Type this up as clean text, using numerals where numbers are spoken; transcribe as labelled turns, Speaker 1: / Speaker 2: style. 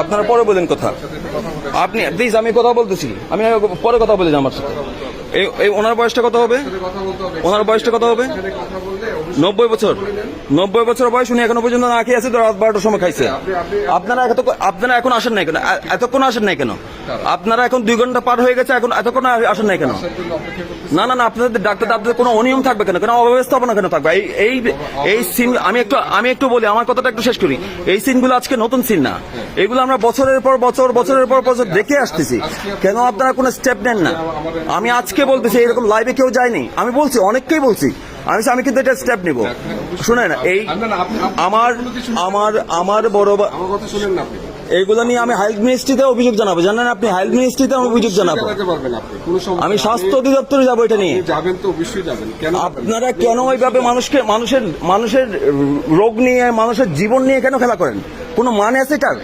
Speaker 1: আপনারা পরে বলেন কথা। আপনি প্লিজ, আমি কথা বলতেছি, আমি পরে কথা বলে আমার সাথে। এই ওনার বয়সটা কত হবে? ওনার বয়সটা কত হবে? 90 বছর। 90 বছর বয়স, উনি এখনো পর্যন্ত না খেয়ে আছে, তো রাত 12টার সময় খাইছে। আপনারা এখন আসেন নাই কেন? এতক্ষণ আসেন নাই কেন? আপনারা এখন 2 ঘন্টা পার হয়ে গেছে, এখন এতক্ষণ আসেন নাই কেন? না না না, আপনাদের আপনাদের কোনো অনিয়ম থাকবে কেন? কেন অব্যবস্থাপনা কেন থাকবে? এই সিন আমি একটু বলি, আমার কথাটা একটু শেষ করি। এই সিনগুলো আজকে নতুন সিন না, এগুলো আমরা বছরের পর বছর দেখে আসতেছি। কেন আপনারা কোনো স্টেপ নেন না? আমি আজকে বলতেছি, এরকম লাইভে কেউ যায়নি, আমি বলছি, অনেককেই বলছি, আমি কিন্তু এটা স্টেপ নিব। শুনেন, এই আমার বড় এইগুলো নিয়ে আমি হেলথ মিনিস্ট্রিতে অভিযোগ জানাবো। জানেন আপনি, হেলথ মিনিস্ট্রিতে আমি অভিযোগ জানাবো। আমি স্বাস্থ্য অধিদপ্তরে যাবো এটা নিয়ে। আপনারা কেন ওইভাবে মানুষের রোগ নিয়ে, মানুষের জীবন নিয়ে কেন খেলা করেন? কোনো মানে আছে এটার?